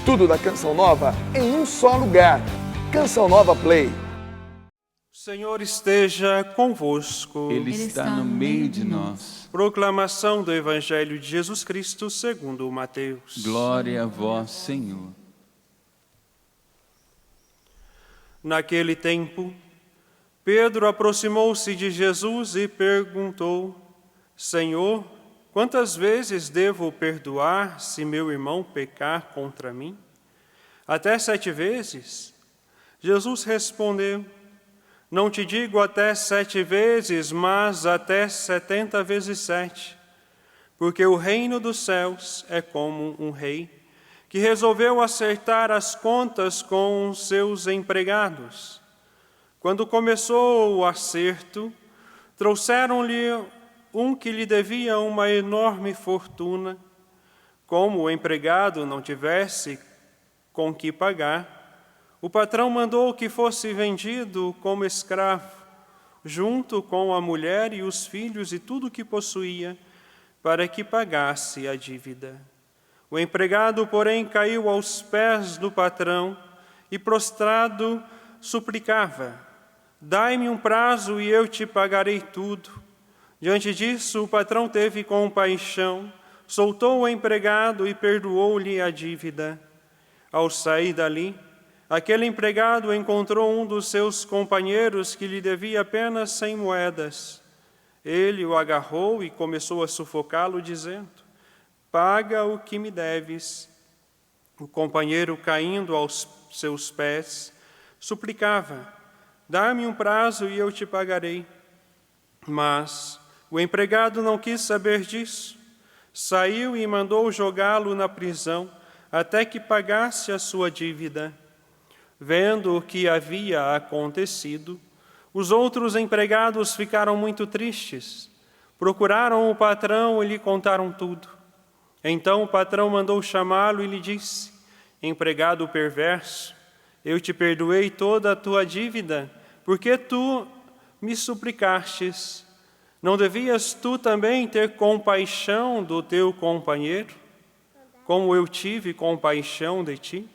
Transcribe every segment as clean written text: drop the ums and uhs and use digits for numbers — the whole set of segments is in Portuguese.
Tudo da Canção Nova em um só lugar. Canção Nova Play. O Senhor esteja convosco. Ele está no meio de nós. Proclamação do Evangelho de Jesus Cristo segundo Mateus. Glória a vós, Senhor. Naquele tempo, Pedro aproximou-se de Jesus e perguntou: Senhor, quantas vezes devo perdoar se meu irmão pecar contra mim? Até 7 vezes? Jesus respondeu: Não te digo até 7 vezes, mas até 70 vezes 7. Porque o reino dos céus é como um rei que resolveu acertar as contas com os seus empregados. Quando começou o acerto, trouxeram-lhe um que lhe devia uma enorme fortuna. Como o empregado não tivesse com que pagar, o patrão mandou que fosse vendido como escravo, junto com a mulher e os filhos e tudo o que possuía, para que pagasse a dívida. O empregado, porém, caiu aos pés do patrão e, prostrado, suplicava: Dai-me um prazo e eu te pagarei tudo. Diante disso, o patrão teve compaixão, soltou o empregado e perdoou-lhe a dívida. Ao sair dali, aquele empregado encontrou um dos seus companheiros que lhe devia apenas 100 moedas. Ele o agarrou e começou a sufocá-lo, dizendo: Paga o que me deves. O companheiro, caindo aos seus pés, suplicava: Dá-me um prazo e eu te pagarei. Mas o empregado não quis saber disso. Saiu e mandou jogá-lo na prisão até que pagasse a sua dívida. Vendo o que havia acontecido, os outros empregados ficaram muito tristes. Procuraram o patrão e lhe contaram tudo. Então o patrão mandou chamá-lo e lhe disse: Empregado perverso, eu te perdoei toda a tua dívida, porque tu me suplicastes. Não devias tu também ter compaixão do teu companheiro, como eu tive compaixão de ti?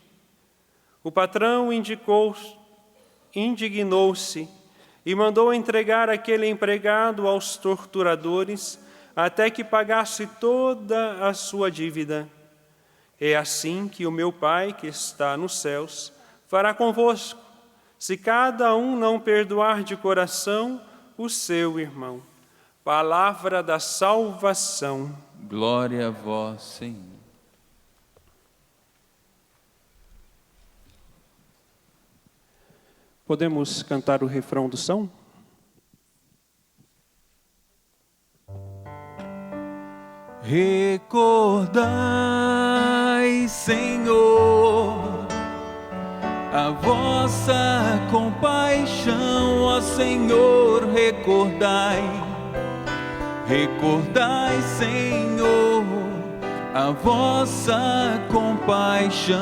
O patrão indignou-se e mandou entregar aquele empregado aos torturadores, até que pagasse toda a sua dívida. É assim que o meu Pai, que está nos céus, fará convosco, se cada um não perdoar de coração o seu irmão. Palavra da salvação. Glória a vós, Senhor. Podemos cantar o refrão do São? Recordai, Senhor, a vossa compaixão, ó Senhor, recordai. Recordai, Senhor, a vossa compaixão.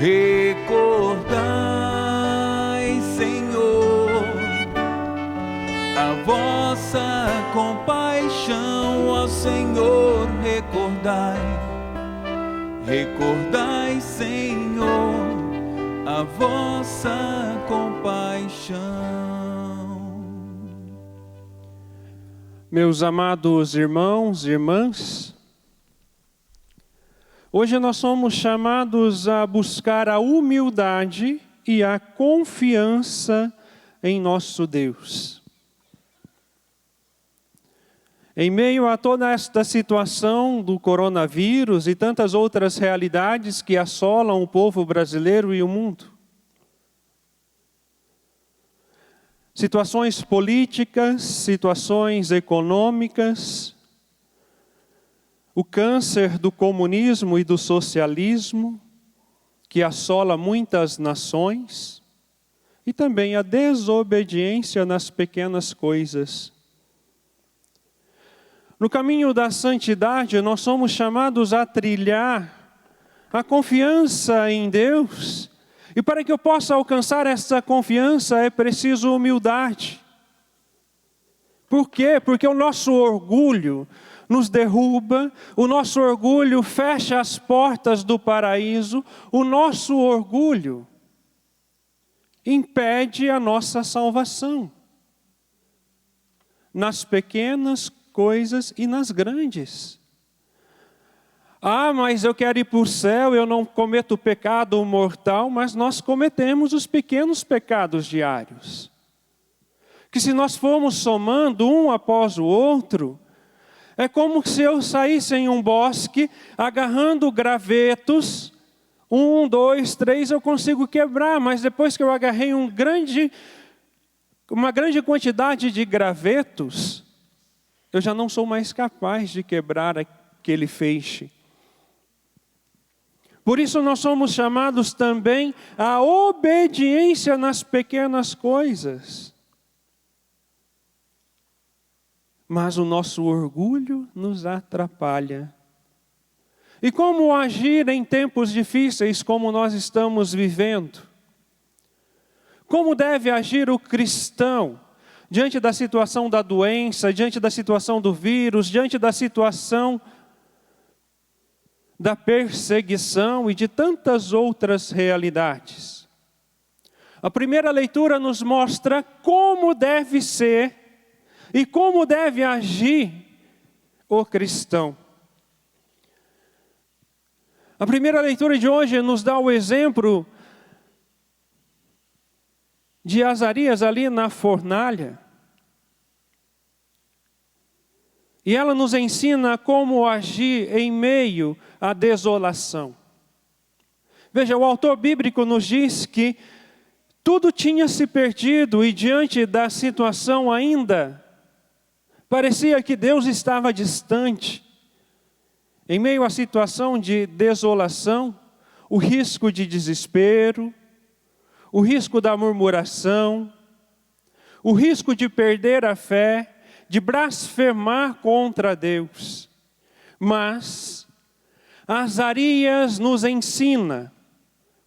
Recordai, Senhor, a vossa compaixão, ó Senhor, recordai. Recordai, Senhor, a vossa compaixão. Meus amados irmãos e irmãs, hoje nós somos chamados a buscar a humildade e a confiança em nosso Deus. Em meio a toda esta situação do coronavírus e tantas outras realidades que assolam o povo brasileiro e o mundo, situações políticas, situações econômicas, o câncer do comunismo e do socialismo, que assola muitas nações, e também a desobediência nas pequenas coisas. No caminho da santidade, nós somos chamados a trilhar a confiança em Deus. E para que eu possa alcançar essa confiança é preciso humildade. Por quê? Porque o nosso orgulho, nos derruba, o nosso orgulho fecha as portas do paraíso, o nosso orgulho impede a nossa salvação. Nas pequenas coisas e nas grandes. Ah, mas eu quero ir para o céu, eu não cometo pecado mortal, mas nós cometemos os pequenos pecados diários. Que se nós formos somando um após o outro, é como se eu saísse em um bosque, agarrando gravetos, 1, 2, 3 eu consigo quebrar, mas depois que eu agarrei uma grande quantidade de gravetos, eu já não sou mais capaz de quebrar aquele feixe. Por isso nós somos chamados também à obediência nas pequenas coisas. Mas o nosso orgulho nos atrapalha. E como agir em tempos difíceis como nós estamos vivendo? Como deve agir o cristão diante da situação da doença, diante da situação do vírus, diante da situação da perseguição e de tantas outras realidades? A primeira leitura nos mostra como deve ser e como deve agir o cristão. A primeira leitura de hoje nos dá o exemplo de Azarias ali na fornalha. E ela nos ensina como agir em meio à desolação. Veja, o autor bíblico nos diz que tudo tinha se perdido e diante da situação ainda, parecia que Deus estava distante. Em meio à situação de desolação, o risco de desespero, o risco da murmuração, o risco de perder a fé, de blasfemar contra Deus. Mas Azarias nos ensina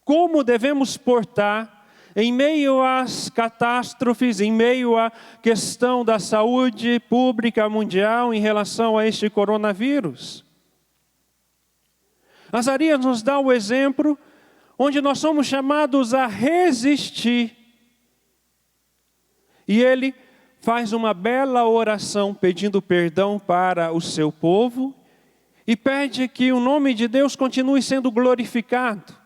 como devemos portar em meio às catástrofes, em meio à questão da saúde pública mundial em relação a este coronavírus. Azarias nos dá o exemplo onde nós somos chamados a resistir. E ele faz uma bela oração pedindo perdão para o seu povo e pede que o nome de Deus continue sendo glorificado.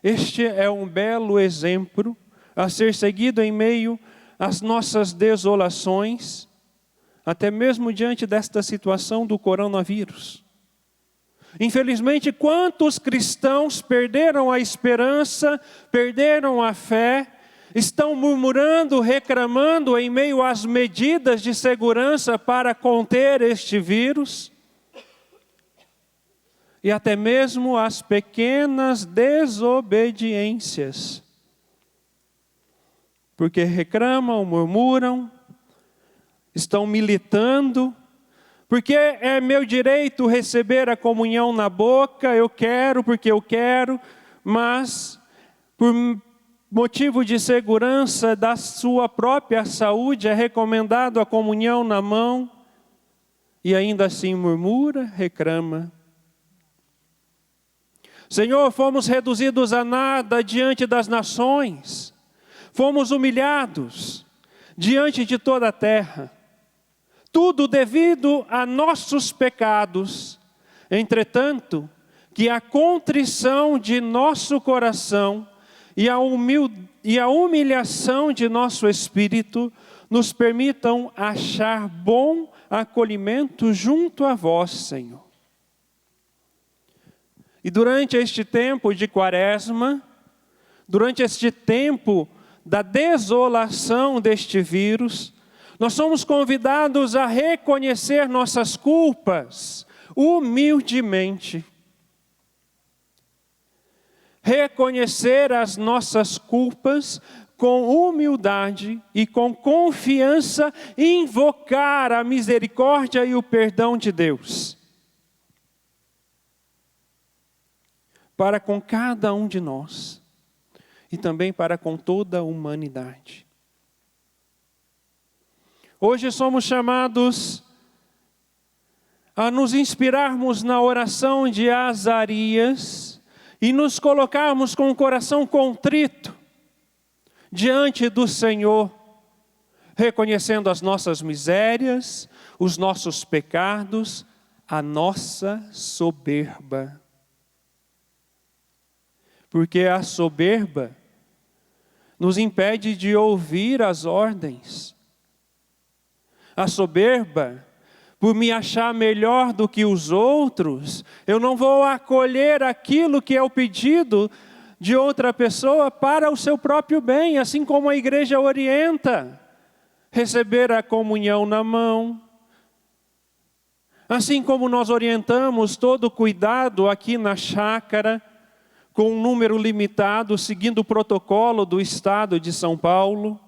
Este é um belo exemplo a ser seguido em meio às nossas desolações, até mesmo diante desta situação do coronavírus. Infelizmente, quantos cristãos perderam a esperança, perderam a fé, estão murmurando, reclamando em meio às medidas de segurança para conter este vírus, e até mesmo as pequenas desobediências, porque reclamam, murmuram, estão militando, porque é meu direito receber a comunhão na boca, eu quero porque eu quero, mas por motivo de segurança da sua própria saúde é recomendado a comunhão na mão, e ainda assim murmura, reclama. Senhor, fomos reduzidos a nada diante das nações, fomos humilhados diante de toda a terra. Tudo devido a nossos pecados. Entretanto, que a contrição de nosso coração e a humilhação de nosso espírito nos permitam achar bom acolhimento junto a vós, Senhor. E durante este tempo de Quaresma, durante este tempo da desolação deste vírus, nós somos convidados a reconhecer nossas culpas humildemente. Reconhecer as nossas culpas com humildade e com confiança, invocar a misericórdia e o perdão de Deus. Para com cada um de nós e também para com toda a humanidade. Hoje somos chamados a nos inspirarmos na oração de Azarias e nos colocarmos com o coração contrito diante do Senhor, reconhecendo as nossas misérias, os nossos pecados, a nossa soberba. Porque a soberba nos impede de ouvir as ordens. A soberba, por me achar melhor do que os outros, eu não vou acolher aquilo que é o pedido de outra pessoa para o seu próprio bem, assim como a igreja orienta. Receber a comunhão na mão. Assim como nós orientamos todo cuidado aqui na chácara, com um número limitado, seguindo o protocolo do Estado de São Paulo.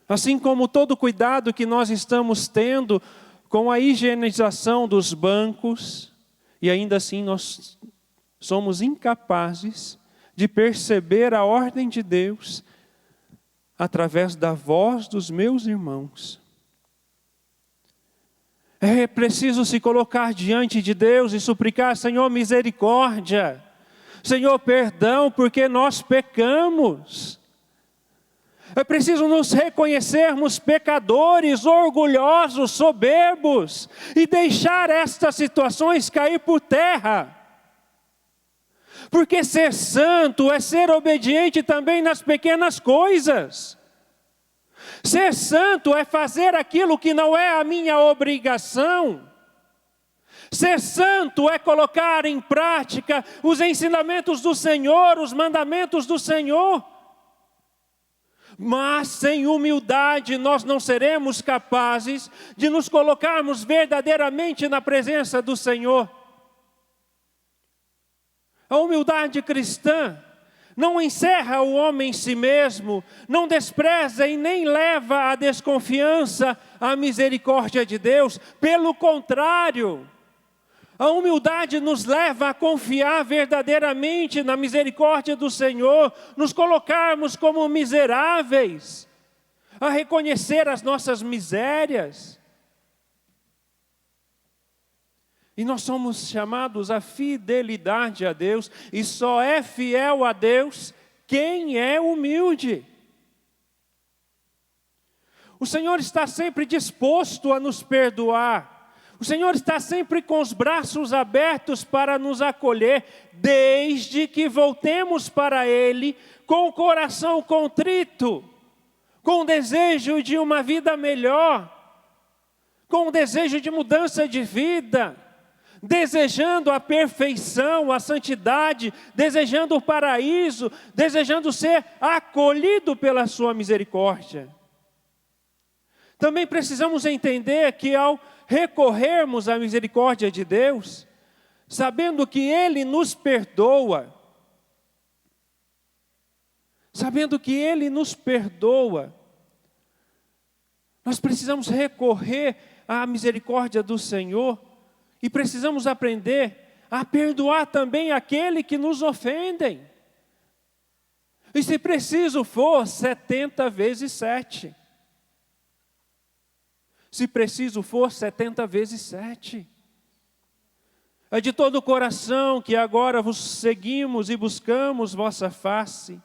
Assim como todo cuidado que nós estamos tendo com a higienização dos bancos, e ainda assim nós somos incapazes de perceber a ordem de Deus através da voz dos meus irmãos. É preciso se colocar diante de Deus e suplicar: Senhor, misericórdia, Senhor, perdão, porque nós pecamos. É preciso nos reconhecermos pecadores, orgulhosos, soberbos, e deixar estas situações cair por terra. Porque ser santo é ser obediente também nas pequenas coisas. Ser santo é fazer aquilo que não é a minha obrigação. Ser santo é colocar em prática os ensinamentos do Senhor, os mandamentos do Senhor. Mas sem humildade nós não seremos capazes de nos colocarmos verdadeiramente na presença do Senhor. A humildade cristã não encerra o homem em si mesmo, não despreza e nem leva à desconfiança a misericórdia de Deus. Pelo contrário, a humildade nos leva a confiar verdadeiramente na misericórdia do Senhor, nos colocarmos como miseráveis, a reconhecer as nossas misérias. E nós somos chamados à fidelidade a Deus, e só é fiel a Deus quem é humilde. O Senhor está sempre disposto a nos perdoar. O Senhor está sempre com os braços abertos para nos acolher, desde que voltemos para Ele com o coração contrito, com o desejo de uma vida melhor, com o desejo de mudança de vida, desejando a perfeição, a santidade, desejando o paraíso, desejando ser acolhido pela sua misericórdia. Também precisamos entender que ao recorrermos à misericórdia de Deus, sabendo que Ele nos perdoa, nós precisamos recorrer à misericórdia do Senhor e precisamos aprender a perdoar também aquele que nos ofendem. E se preciso for, 70 vezes 7. Se preciso for, 70 vezes 7. É de todo o coração que agora vos seguimos e buscamos vossa face.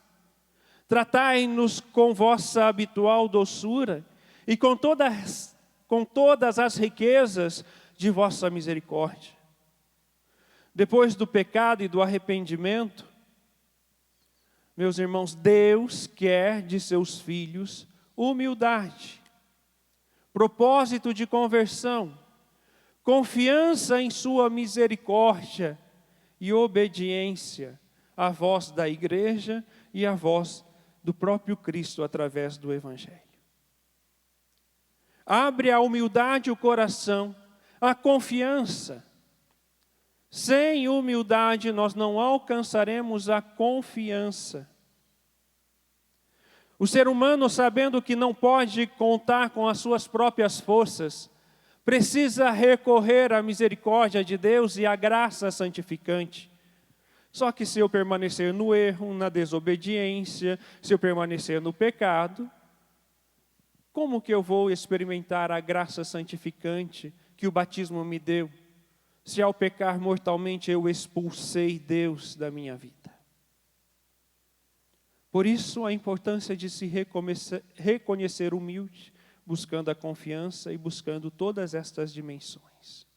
Tratai-nos com vossa habitual doçura e com todas as riquezas de vossa misericórdia. Depois do pecado e do arrependimento, meus irmãos, Deus quer de seus filhos humildade, propósito de conversão, confiança em sua misericórdia e obediência à voz da igreja e à voz do próprio Cristo através do Evangelho. Abre a humildade o coração, a confiança. Sem humildade nós não alcançaremos a confiança. O ser humano, sabendo que não pode contar com as suas próprias forças, precisa recorrer à misericórdia de Deus e à graça santificante. Só que se eu permanecer no erro, na desobediência, se eu permanecer no pecado, Como que eu vou experimentar a graça santificante que o batismo me deu, se ao pecar mortalmente eu expulsei Deus da minha vida? Por isso a importância de se reconhecer humilde, buscando a confiança e buscando todas estas dimensões.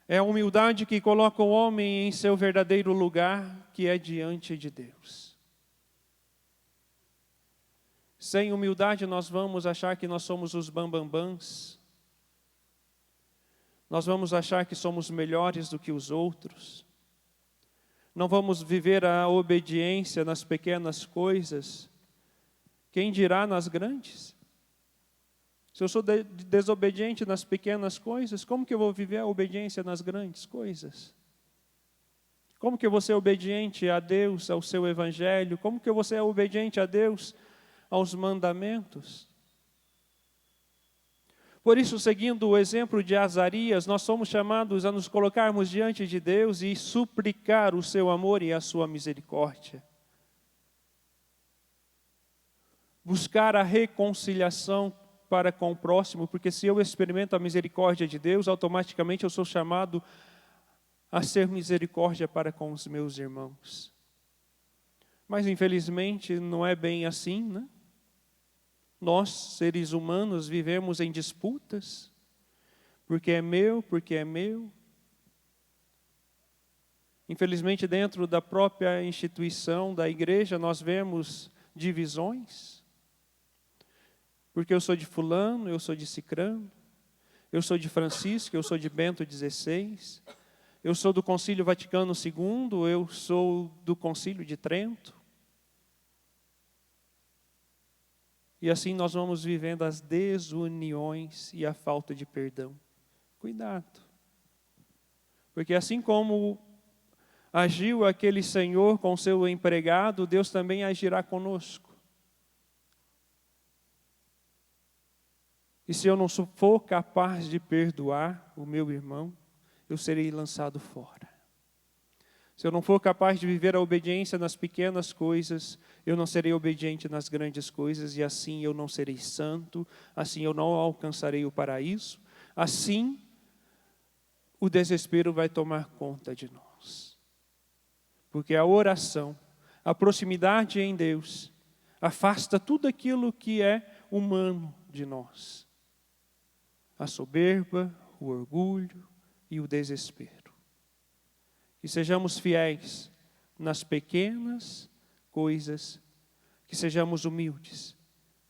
É a humildade que coloca o homem em seu verdadeiro lugar, que é diante de Deus. Sem humildade nós vamos achar que nós somos os bambambãs. Nós vamos achar que somos melhores do que os outros. Não vamos viver a obediência nas pequenas coisas. Quem dirá nas grandes? Se eu sou desobediente nas pequenas coisas, como que eu vou viver a obediência nas grandes coisas? Como que eu vou ser obediente a Deus, ao seu evangelho? Como que eu vou ser obediente a Deus, aos mandamentos? Por isso, seguindo o exemplo de Azarias, nós somos chamados a nos colocarmos diante de Deus e suplicar o seu amor e a sua misericórdia. Buscar a reconciliação para com o próximo, porque se eu experimento a misericórdia de Deus, automaticamente eu sou chamado a ser misericórdia para com os meus irmãos. Mas infelizmente não é bem assim, né? Nós, seres humanos, vivemos em disputas, porque é meu, porque é meu. Infelizmente, dentro da própria instituição da igreja, nós vemos divisões. Porque eu sou de fulano, eu sou de cicrano, eu sou de Francisco, eu sou de Bento XVI, eu sou do Concílio Vaticano II, eu sou do Concílio de Trento. E assim nós vamos vivendo as desuniões e a falta de perdão. Cuidado. Porque assim como agiu aquele senhor com seu empregado, Deus também agirá conosco. E se eu não for capaz de perdoar o meu irmão, eu serei lançado fora. Se eu não for capaz de viver a obediência nas pequenas coisas, eu não serei obediente nas grandes coisas, e assim eu não serei santo, assim eu não alcançarei o paraíso, assim o desespero vai tomar conta de nós. Porque a oração, a proximidade em Deus, afasta tudo aquilo que é humano de nós. A soberba, o orgulho e o desespero. Que sejamos fiéis nas pequenas coisas, que sejamos humildes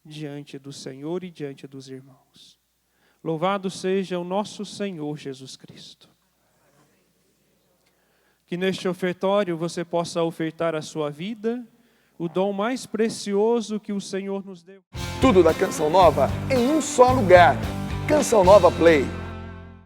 diante do Senhor e diante dos irmãos. Louvado seja o nosso Senhor Jesus Cristo. Que neste ofertório você possa ofertar a sua vida, o dom mais precioso que o Senhor nos deu. Tudo da Canção Nova em um só lugar. Canção Nova Play.